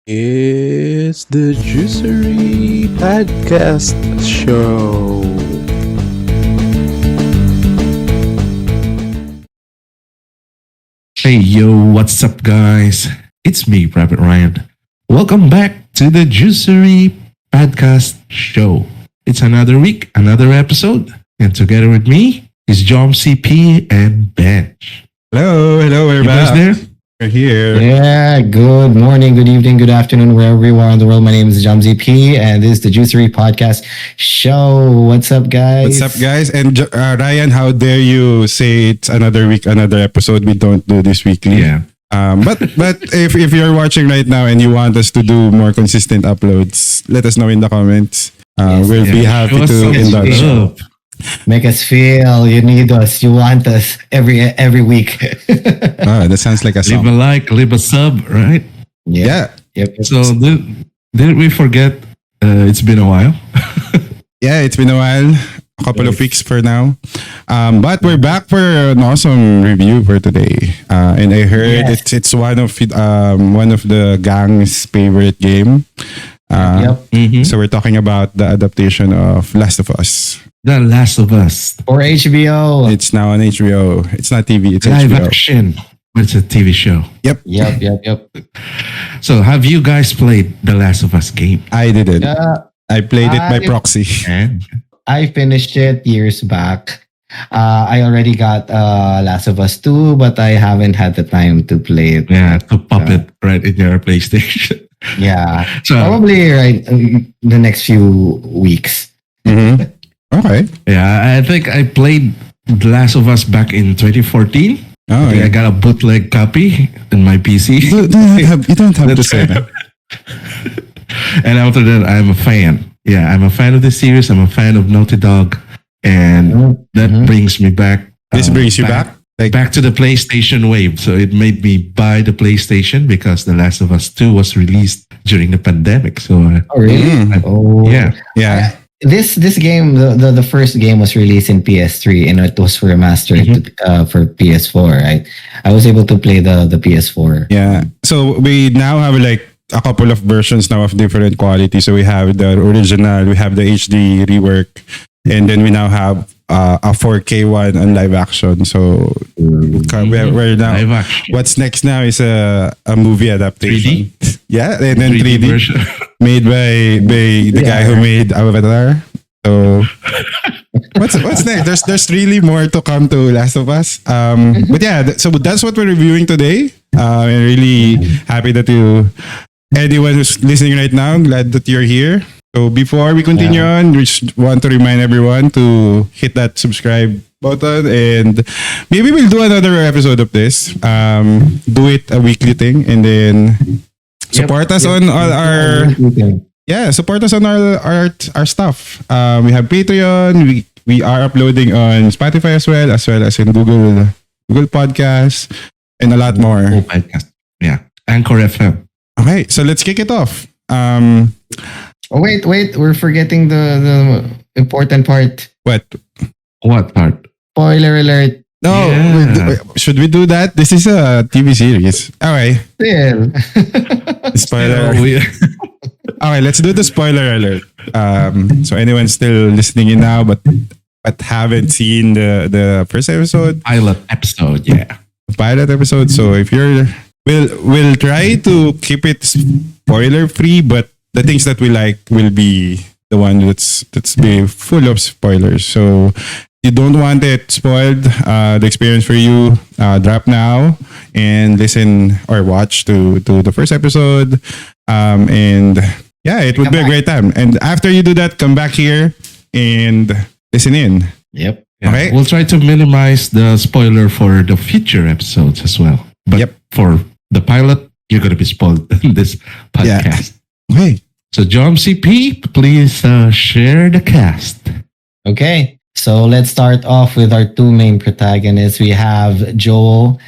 It's the Juicery Podcast Show. Hey yo, what's up, guys? It's me, Private Ryan. Welcome back to the Juicery Podcast Show. It's another week, another episode, and together with me is Jomzi P and Benj. Hello, we're You guys back. there? We're here. Yeah, good morning, good evening, good afternoon, wherever you are in the world. My name is Jomzi P, and this is the Juicery Podcast Show. What's up, guys? What's up, guys? And Ryan, how dare you say it's another week, another episode? We don't do this weekly. Yeah. But if you're watching right now and you want us to do more consistent uploads, let us know in the comments. We'll be happy Show us to some indulge. love. Make us feel you need us, you want us every week. That sounds like a Leave a song. like, leave a sub, right? Yeah. Yep. So, didn't we forget it's been a while? Yeah, it's been a while. A couple of weeks for now. But we're back for an awesome review for today. And I heard Yes. it's one of the gang's favorite game. Yep. Mhm. So we're talking about the adaptation of Last of Us. The Last of Us. For HBO. It's now on HBO. It's not TV, it's Live HBO. action. It's a TV show. Yep. So, have you guys played the Last of Us game? I did it. I played it by I- proxy. And I finished it years back. I already got Last of Us 2, but I haven't had the time to play it. yeah, to pop it right in your PlayStation. Yeah. So, Probably right the next few weeks. Mhm. Okay. yeah, I think I played The Last of Us back in 2014. Oh, I yeah. got a bootleg copy in my PC. You don't have to That's say right. that. And after that, I'm a fan. Yeah, I'm a fan of the series. I'm a fan of Naughty Dog. And that Mhm. brings me back. This brings you back? Like, Back to the PlayStation wave. So it made me buy the PlayStation because The Last of Us 2 was released during the pandemic. So Oh, really? Mm. Oh, yeah. yeah. This game, the first game was released in PS3 and it was remastered for PS4, right? I was able to play the PS4. Yeah. So we now have like a couple of versions now of different quality. So we have the original, we have the HD rework, and then we now have a 4K one on live action. So we're now. Live action. What's next now is a movie adaptation. 3D? Yeah, and then 3D, version. made by the guy who made Avatar. So what's next? There's really more to come to Last of Us. But yeah, so that's what we're reviewing today. I'm really happy that anyone who's listening right now, I'm glad that you're here. So before we continue on, we just want to remind everyone to hit that subscribe button, and maybe we'll do another episode of this. Do it a weekly thing, and then support us on all our support us on our stuff. We have Patreon. We are uploading on Spotify as well as in Google Podcasts, and a lot more. Oh, podcast. Yeah. Anchor FM. Okay, so let's kick it off. Oh, wait, we're forgetting the important part. What? What part? Spoiler alert. No, Yeah. should we do that? This is a TV series. Okay, Still. spoiler. Oh, yeah. Okay, let's do the spoiler alert. So anyone still listening in now, but haven't seen the first episode, Pilot episode. Yeah. pilot episode. So if we'll try to keep it spoiler free, but the things that we like will be the one that's be full of spoilers. So you don't want it spoiled, the experience for you, drop now and listen or watch to the first episode. And yeah, it would be a great time. And after you do that, come back here and listen in. Yep. Yeah. Okay. We'll try to minimize the spoiler for the future episodes as well. But Yep. for the pilot, you're going to be spoiled in this podcast. Okay. So, John CP, please share the cast. Okay. So let's start off with our two main protagonists. We have Joel,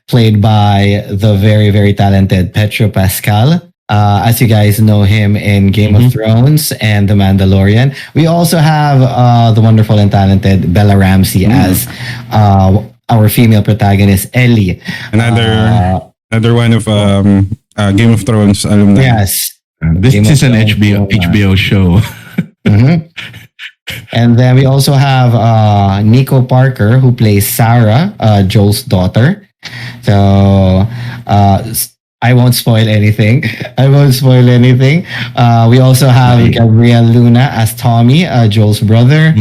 played by the very, very talented Pedro Pascal. As you guys know him in Game of Thrones and The Mandalorian. We also have the wonderful and talented Bella Ramsey as our female protagonist, Ellie. Another one of Game of Thrones alumni. Yes. This Game of is an Thrones HBO show. Mhm. And then we also have Nico Parker, who plays Sarah, Joel's daughter. So I won't spoil anything. I won't spoil anything. We also have Gabriel Luna as Tommy, Joel's brother.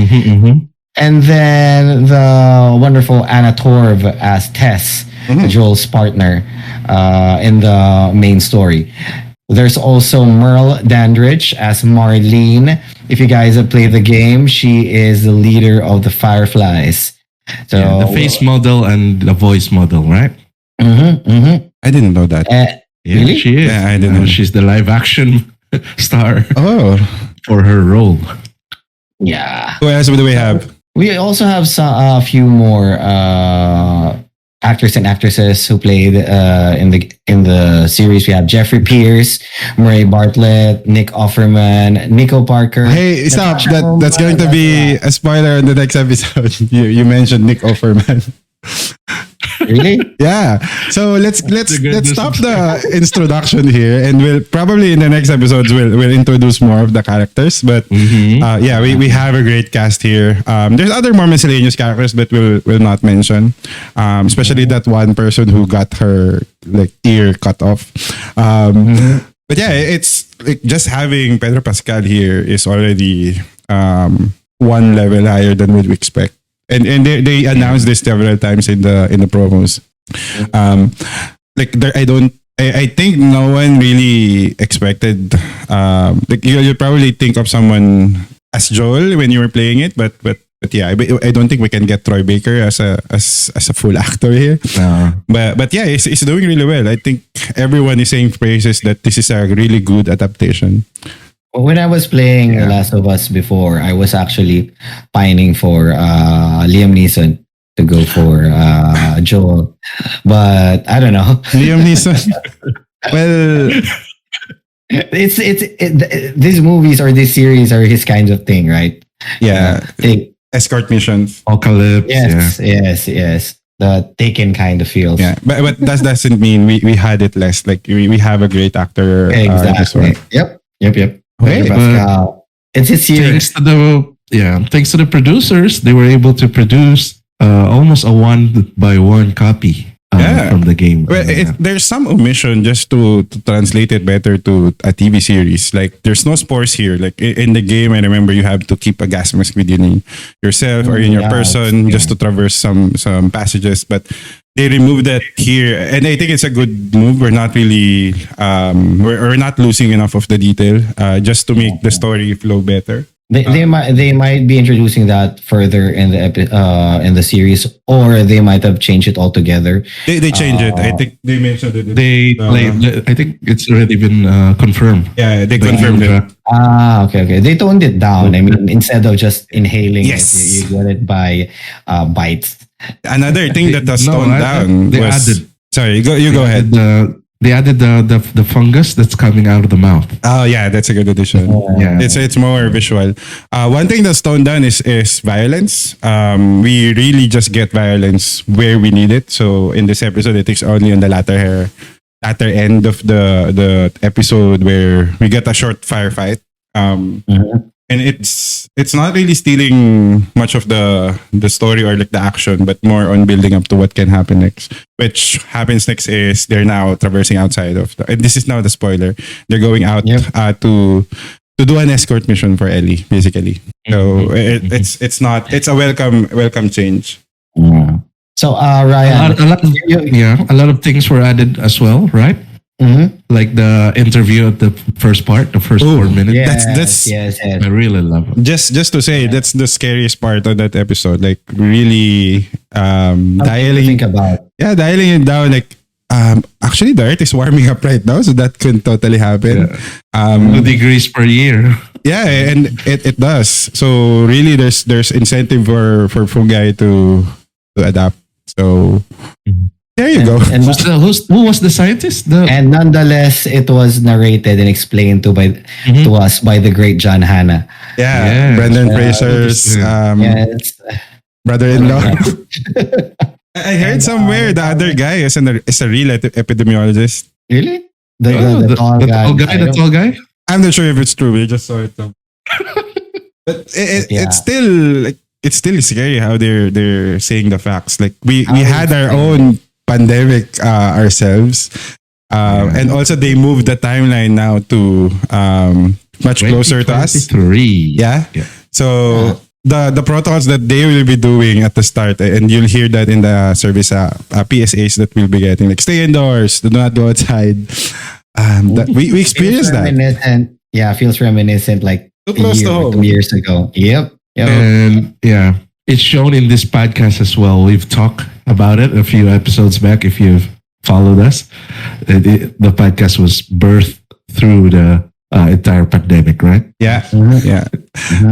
And then the wonderful Anna Torv as Tess, Joel's partner in the main story. There's also Merle Dandridge as Marlene. If you guys have played the game, she is the leader of the Fireflies. So Yeah, the face model and the voice model, right? I didn't know that. Yeah, Really? she is. Yeah, I didn't know. She's the live action star Oh, for her role. Yeah. who else do we have? We also have a few more actors and actresses who played in the series. We have Jeffrey Pierce, Murray Bartlett, Nick Offerman, Nico Parker. Hey, stop! That's going to be a spoiler in the next episode. You mentioned Nick Offerman. Really? Yeah. So let's good stop the introduction here, and we'll probably in the next episodes we'll introduce more of the characters. But yeah, we have a great cast here. There's other more miscellaneous characters, but we'll not mention. Especially that one person who got her like ear cut off. But yeah, it's like just having Pedro Pascal here is already one level higher than what we expect. And they announced this several times in the promos. Like there, I think no one really expected. Like you probably think of someone as Joel when you were playing it, but yeah, I don't think we can get Troy Baker as a full actor here. But yeah, he's doing really well. I think everyone is saying praises that this is a really good adaptation. When I was playing Last of Us before, I was actually pining for Liam Neeson to go for Joel, but I don't know. Liam Neeson. Well, these movies or this series are his kinds of thing, right? yeah, escort missions. Apocalypse. Yes. The Taken kind of feels. Yeah, but that doesn't mean we had it less. Like we have a great actor. Exactly. Yep. Okay, Pedro Pascal. It's his series. Thanks to the producers, they were able to produce almost a 1-by-1 copy from the game. Well, there's some omission just to translate it better to a TV series. Like there's no spores here. Like in the game, I remember you have to keep a gas mask within yourself or in your person just to traverse some passages. But they removed that here, and I think it's a good move. We're not really we're not losing enough of the detail just to make the story flow better. They might be introducing that further in the series, or they might have changed it altogether. They changed it. I think they mentioned it. I think it's already been confirmed. Yeah, they confirmed it. Okay. They toned it down. I mean, instead of just inhaling Yes. it, you get it by bites. Another thing that was toned down they was added. Sorry, you go ahead. They added the fungus that's coming out of the mouth. Oh yeah, that's a good addition. Yeah. It's more visual. One thing that's toned down is violence. We really just get violence where we need it. So in this episode, it is only on the latter end of the episode where we get a short firefight. And it's not really stealing much of the story or like the action, but more on building up to what can happen next. Which happens next is they're now traversing outside of and this is now the spoiler. They're going out to do an escort mission for Ellie, basically. So it's a welcome change. Yeah. So Ryan, a lot of things were added as well, right? Like the interview at the first part, the first 4 minutes. Yes. I really love it. Just to say, that's the scariest part of that episode. Like really dialing it down. Like actually, the earth is warming up right now, so that could totally happen. 2 degrees per year. Yeah, and it does. So really, there's incentive for fungi to adapt. So. There you go. And who was the scientist? And nonetheless, it was narrated and explained to us by the great John Hanna. Yeah, Brendan Fraser's brother-in-law. I heard somewhere the other guy is a real epidemiologist. Really? The tall guy. The tall guy. I'm not sure if it's true. We just saw it. But Yeah. it's still like it's still scary how they're saying the facts. Like we had our own pandemic ourselves, and also they moved the timeline now to much closer to us. 2023. Yeah. So the protocols that they will be doing at the start, and you'll hear that in the service PSAs that we'll be getting, like stay indoors, do not go outside. We experienced that. Yeah, feels reminiscent like Too close a year to or home. 2 years ago. Yep. And yeah, it's shown in this podcast as well. We've talked about it a few episodes back. If you've followed us, the podcast was birthed through the entire pandemic, right? Yeah. Yeah.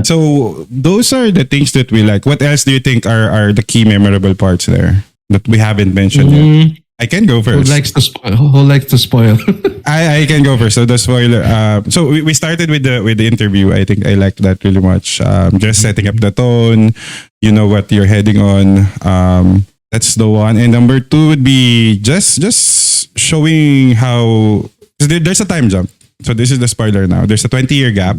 So those are the things that we like. What else do you think are the key memorable parts there that we haven't mentioned yet? I can go Who first. likes to spoil? Who likes to spoil? I can go first. So the spoiler. So we started with the interview. I think I liked that really much. Just setting up the tone. You know what you're heading on. That's the one. And number two would be just showing how there's a time jump. So this is the spoiler now. There's a 20-year gap.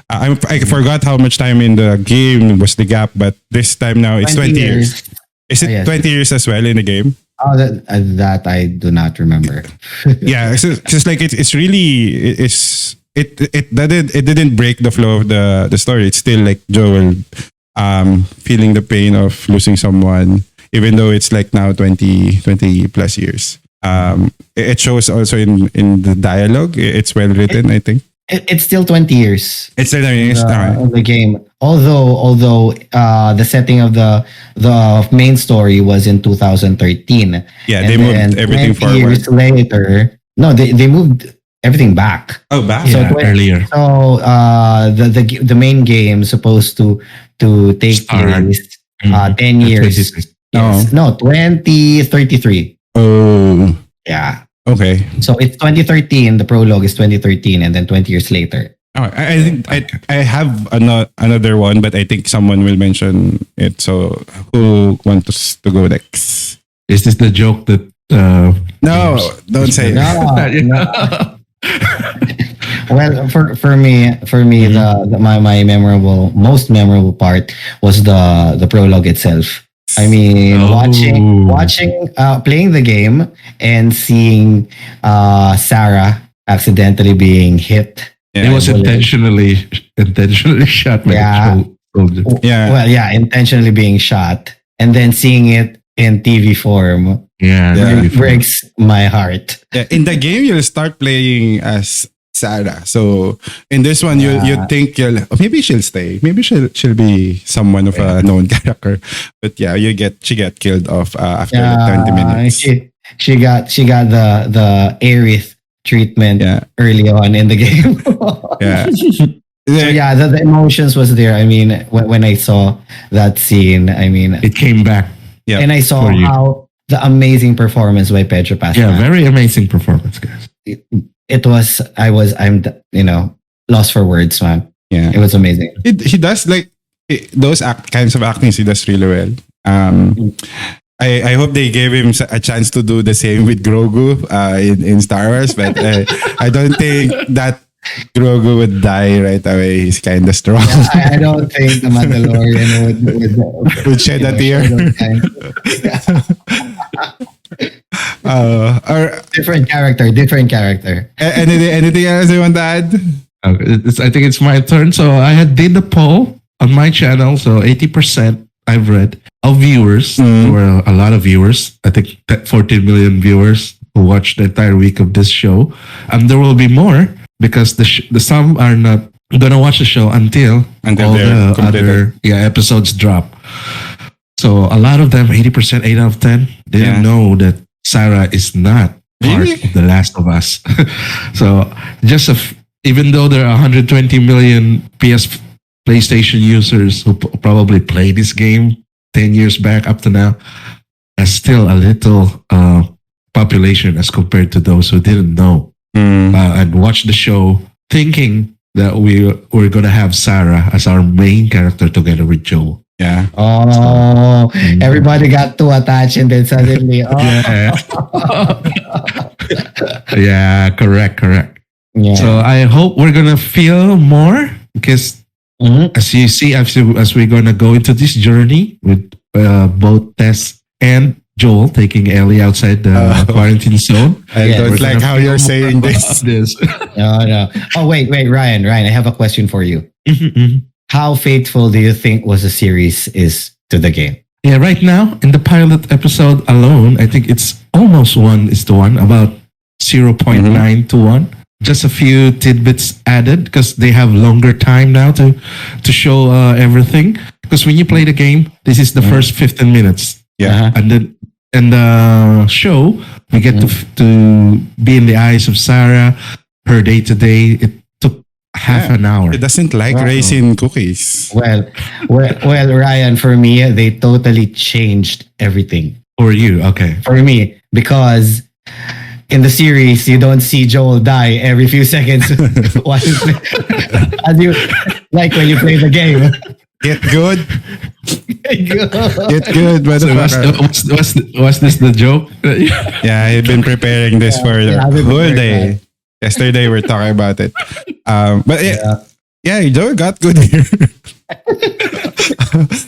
I forgot how much time in the game was the gap, but this time now it's 20 years. Is it yes. 20 years as well in the game? Oh, that I do not remember. Yeah, it's just like it's really it didn't break the flow of the story. It's still like Joel feeling the pain of losing someone, even though it's like now 20 plus years. It shows also in the dialogue. It's well written, I think. It's still 20 years. It's still, I mean, it's Of the game. Although the setting of the main story was in 2013. yeah, And they moved then everything 20 forward. years later, no, they moved everything back. Oh, back. So Yeah, earlier. So the main game supposed to take Start. place 10 years. 26. Yes. No, 2033. Oh, Yeah. okay. So it's 2013. The prologue is 2013, and then 20 years later. Oh, I think I have another one, but I think someone will mention it. So who wants to go next? Is this the joke that? No, don't say it. No. Well, for me, my most memorable part was the prologue itself. I mean, Oh. watching, playing the game and seeing Sarah accidentally being hit. It was intentionally shot by Yeah. the soldier. Yeah. Well, yeah, intentionally being shot, and then seeing it in TV form Yeah, Yeah. really fun. breaks my heart. Yeah, in the game, you'll start playing as Sarah. So in this one, you think maybe she'll stay. Maybe she'll be someone of a known character. But yeah, she get killed off after like 20 minutes. She got the Aerith treatment early on in the game. Yeah. So yeah, the emotions was there. I mean, when I saw that scene, I mean, It came back. Yeah. and I saw For you. how the amazing performance by Pedro Pascal. Yeah, very amazing performance, guys. I'm lost for words, man. Yeah. It was amazing. He does like those kinds of actings. He does really well. I hope they gave him a chance to do the same with Grogu in Star Wars, but I don't think that Grogu would die right away. He's kind of strong. I don't think the Mandalorian Would shed a tear. Or Different character. anything else you want to add? I think it's my turn. So I did the poll on my channel. So 80% I've read of viewers. There were a lot of viewers. I think 14 million viewers who watched the entire week of this show. And there will be more because the some are not gonna watch the show until all they're the completed. other episodes drop. So a lot of them, 80%, 8 out of 10, didn't know that Sarah is not part Really? of The Last of Us. So just even though there are 120 million PlayStation users who probably played this game 10 years back up to now, there's still a little population as compared to those who didn't know and watched the show thinking that we're going to have Sarah as our main character together with Joel. Yeah. Oh, everybody got too attached and then suddenly, Yeah. Yeah, correct. Yeah. So I hope we're gonna feel more because Mhm. as you see, as we're gonna go into this journey with both Tess and Joel taking Ellie outside the Oh. quarantine zone. I Yeah, don't we're like gonna how feel you're more saying about this. this. No, no. Oh, wait, Ryan, I have a question for you. How faithful do you think was the series is to the game? Yeah, right now in the pilot episode alone, I think it's almost 1:1, about 0.9 to 1. Just a few tidbits added because they have longer time now to show everything. Because when you play the game, this is the first 15 minutes. Yeah. Uh-huh. And then in the show, we get to be in the eyes of Sarah, her day to day. It took half Yeah. an hour It doesn't like Wow. raisin cookies. Well, Ryan, for me, they totally changed everything for you. Okay. for me because in the series you don't see Joel die every few seconds. While you play- As you like when you play the game. Get good. Get good, So motherfucker. was this the joke? Yeah, I've been preparing this for the I've been whole preparing day. Yesterday we're talking about it. But yeah, Joe got good here.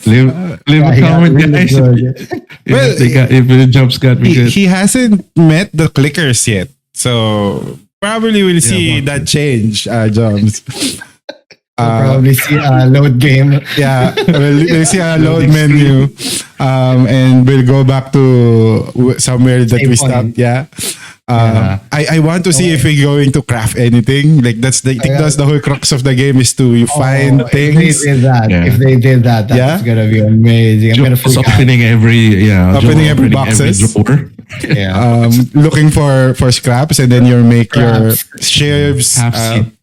leave a he got comment, really guys. good. Well, If the jumps got me good. he hasn't met the clickers yet. So probably we'll see that change, Joms. Probably see a load game. Yeah, we'll see a load menu, and we'll go back to somewhere that Same we point. stopped. Yeah. Yeah. I want to see if we're going to craft anything. Like I think that's the whole crux of the game is to find If things. they did that, Yeah. if they did that, that's Yeah. gonna be amazing. I'm gonna Joel's freak out. opening Opening every boxes. drawer. Yeah. Looking for scraps, and then you make your Scraps. shaves.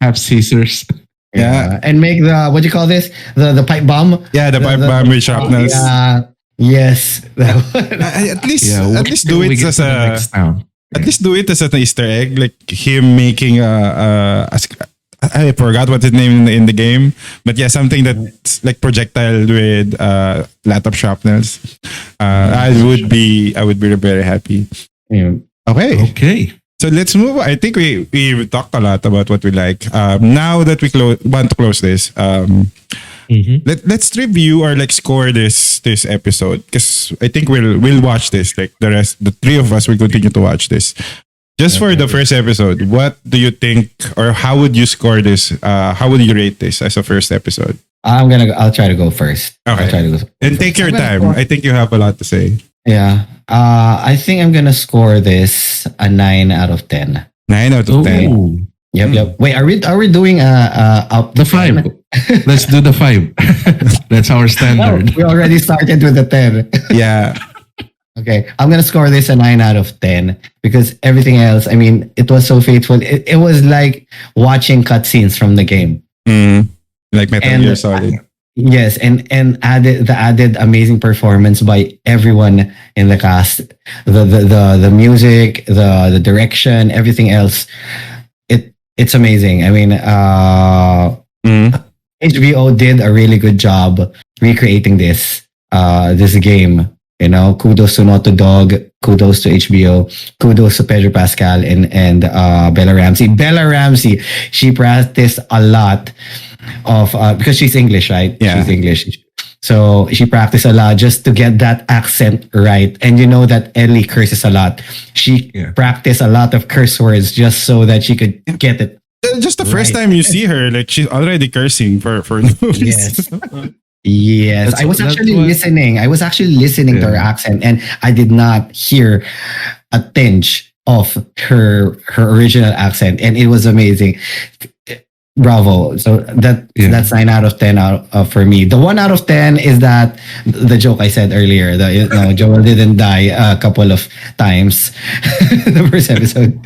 Have Caesars. Yeah. And make the what do you call this? The pipe bomb. Yeah, the pipe bomb with shrapnels. Yeah. Yes. At least do we it get as to the a next town. at least do it as an Easter egg, like him making I forgot what his name in the game, but yeah, something that's like projectile with lot of shrapnels. I would be very happy. Yeah. Okay. Okay. So let's move. I think we talked a lot about what we like. Now that we want to close this, let's review or like score this episode because I think we'll watch this. Like the three of us will continue to watch this. Just for the first episode, what do you think, or how would you score this? How would you rate this as a first episode? I'll try to go first. Okay. I'll try to go. And take your time. I think you have a lot to say. Yeah. I think I'm gonna score this a 9 out of 10. 9 out of 10. Ooh. Yep. Wait, are we doing up The 5. Let's do the 5. That's our No, standard. we already started with the 10. Yeah. Okay, I'm gonna score this a 9 out of 10 because everything else, I mean, it was so faithful. It was like watching cutscenes from the game. Like Metal And- Gear Solid. Yes, and added amazing performance by everyone in the cast. The music, the direction, everything else. It's amazing. I mean, HBO did a really good job recreating this game. You know, kudos to Naughty Dog, kudos to HBO, kudos to Pedro Pascal and Bella Ramsey. Bella Ramsey, she practiced a lot of because she's English, right? Yeah. She's English. So she practiced a lot just to get that accent right. And you know that Ellie curses a lot. She practiced a lot of curse words just so that she could get it. Just the first Right. time you see her, like she's already cursing for no reason. Yes, That's I was what- actually that's what- listening. I was actually listening to her accent, and I did not hear a tinge of her original accent, and it was amazing. Bravo! So that's 9 out of 10 for me. The 1 out of 10 is that the joke I said earlier. Joel didn't die a couple of times the first episode,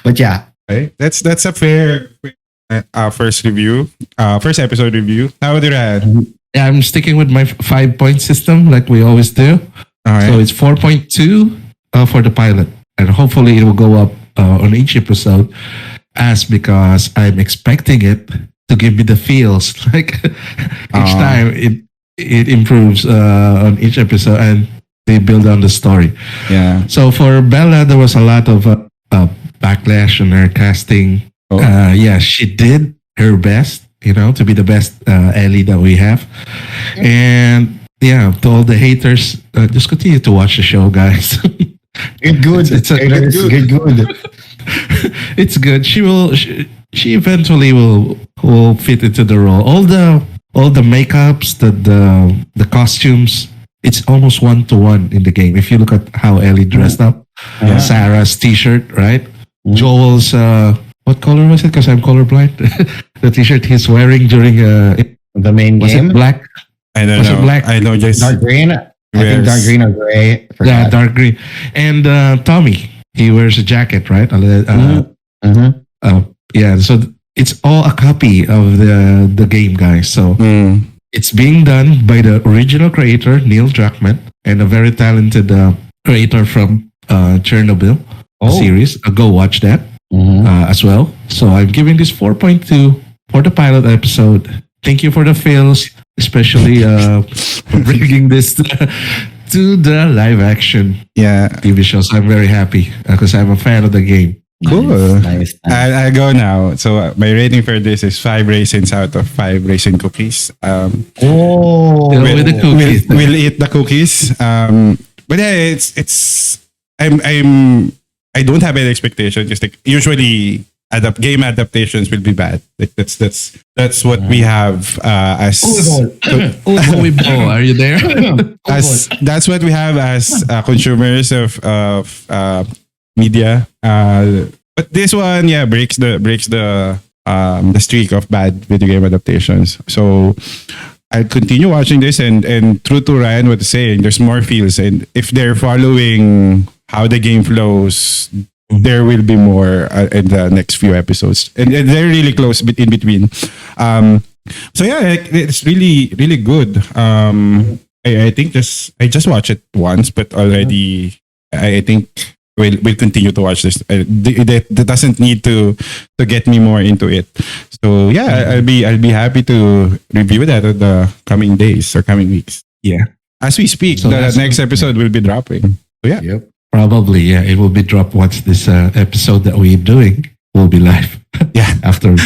but yeah. Okay. That's a fair first review. First episode review. How would you rate? Yeah, I'm sticking with my 5-point system like we always do. All right. So it's 4.2 for the pilot. And hopefully it will go up on each episode because I'm expecting it to give me the feels. Like each time it improves on each episode and they build on the story. Yeah. So for Bella, there was a lot of backlash on her casting. Oh. Yeah, she did her best, to be the best Ellie that we have. And yeah, to all the haters, just continue to watch the show, guys. Good. It's a- Haters, good. It's good. She eventually will fit into the role. All the makeups, the costumes, it's almost 1-to-1 in the game. If you look at how Ellie dressed up, Yeah. Sarah's t-shirt, right? Joel's what color was it? Because I'm colorblind. The t-shirt he's wearing during The main was game. it black? I don't Was it know. black? I know just Dark green. I think dark green or gray. I Yeah, forgot. dark green. And Tommy, he wears a jacket, right? Yeah, so it's all a copy of the game, guys. So it's being done by the original creator, Neil Druckmann, and a very talented creator from Chernobyl series. Go watch that as well. So I'm giving this 4.2 for the pilot episode. Thank you for the feels, especially for bringing this to the live action yeah. TV shows. I'm very happy because I'm a fan of the game. Cool. Nice. I'll go now. So my rating for this is 5 raisins out of 5 raisin cookies. Oh. With the cookies. We'll eat the cookies. But yeah, I don't have any expectation. Just like usually game adaptations will be bad. Like that's what we have as Uwe, are you there? as that's what we have as consumers of media. But this one, yeah, breaks the streak of bad video game adaptations. So I'll continue watching this, and true to Ryan what he's saying, there's more feels, and if they're following how the game flows, there will be more in the next few episodes, and they're really close in between. So yeah, it's really really good. I think I just watched it once, but already I think we'll continue to watch this. That doesn't need to get me more into it. So yeah, I'll be happy to review that in the coming days or coming weeks. Yeah. As we speak, So the that's- next episode will be dropping. So yeah. Yep. Probably, yeah. It will be dropped once this episode that we're doing will be live. Yeah. After.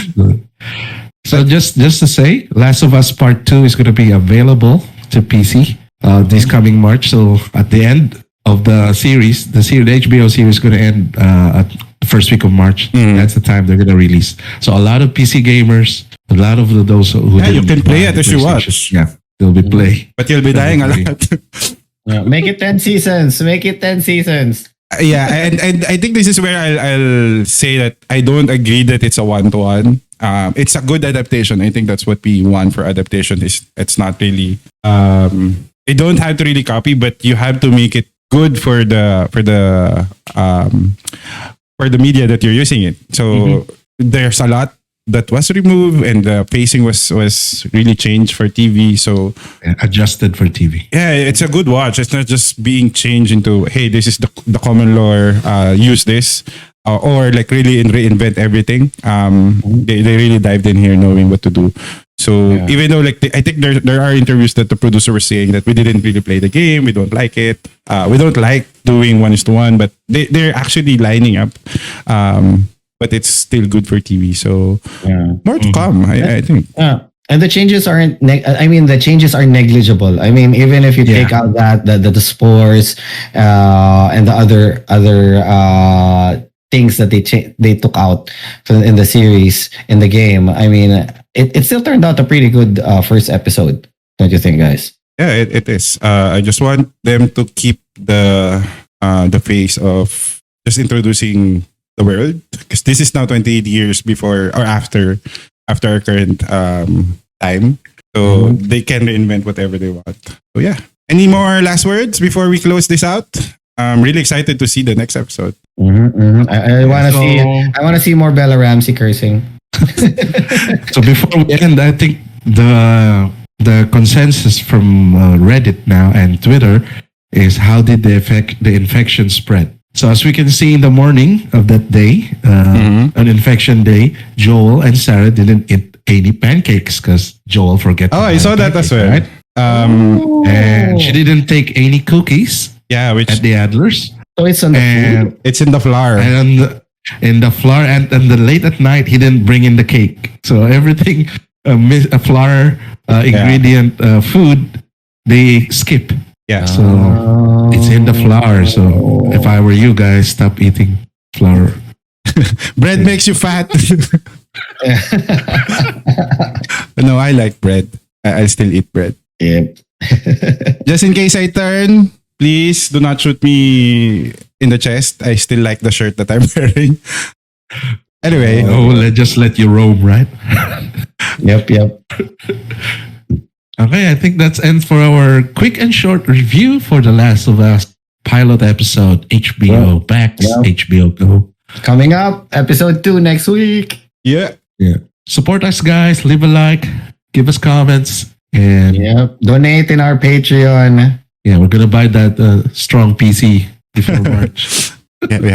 So just to say, Last of Us Part 2 is going to be available to PC this coming March. So at the end of the series, the HBO series is going to end at the first week of March. That's the time they're going to release. So a lot of PC gamers, a lot of those who Yeah, you didn't can play buy it the as you PlayStation, watch. Yeah, they'll be playing. But you'll be dying a lot. Yeah, make it 10 seasons. Make it 10 seasons. Yeah, and I think this is where I'll say that I don't agree that it's a 1-to-1. It's a good adaptation. I think that's what we want for adaptation. It's not really you don't have to really copy, but you have to make it good for the media that you're using it. So there's a lot that was removed, and the pacing was really changed for TV. So Adjusted for TV. yeah, it's a good watch. It's not just being changed into, hey, this is the common lore. Use this, or like really reinvent everything. They really dived in here knowing what to do. So even though I think there are interviews that the producer was saying that we didn't really play the game, we don't like it, we don't like doing 1:1, but they're actually lining up. But it's still good for TV. So more to come, I think. Yeah. And the changes aren't. The changes are negligible. I mean, even if you take out the spores and the other things that they took out in the series in the game. I mean, it still turned out a pretty good first episode. Don't you think, guys? Yeah, it is. I just want them to keep the phase of just introducing the world, because this is now 28 years before or after our current time. So they can reinvent whatever they want. So yeah. Any more last words before we close this out? I'm really excited to see the next episode. I want to see more Bella Ramsey cursing. So before we end, I think the consensus from Reddit now and Twitter is, how did the infection spread? So as we can see in the morning of that day, an infection day, Joel and Sarah didn't eat any pancakes because Joel forgot. Oh, I saw that as well. Right? And she didn't take any cookies Yeah, which at the Adlers. So it's on the And food. It's in the flour. and in the flour, and the late at night he didn't bring in the cake, so everything a flour ingredient food they skip. Yeah. So it's in the flour. So if I were you guys, stop eating flour. Bread makes you fat. No, I like bread. I'll still eat bread. Yep. Just in case I turn, please do not shoot me in the chest. I still like the shirt that I'm wearing. Anyway, Just let you roam, right? Yep. Okay, I think that's ends for our quick and short review for The Last of Us pilot episode. HBO Max, Yeah. HBO Go. Coming up, episode 2 next week. yeah. Support us, guys. Leave a like, give us comments, and Yep. Donate in our Patreon. we're gonna buy that strong PC before March. Yeah, we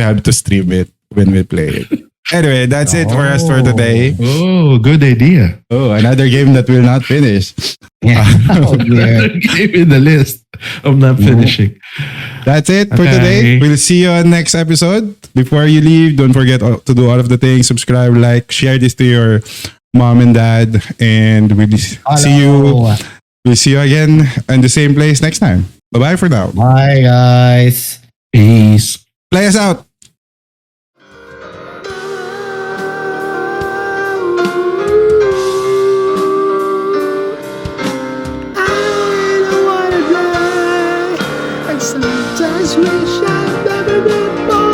have to stream it when we play it. Anyway, that's it for us for today. Oh, good idea. Oh, another game that will not finish. Yeah. Oh, yeah. Give me the list. I'm not finishing. That's it for today. Okay. We'll see you on next episode. Before you leave, don't forget to do all of the things. Subscribe, like, share this to your mom and dad, and we'll see you. Hello. We'll see you again in the same place next time. Bye bye for now. Bye, guys. Peace. Play us out. I wanna die. I sometimes wish I'd never been born.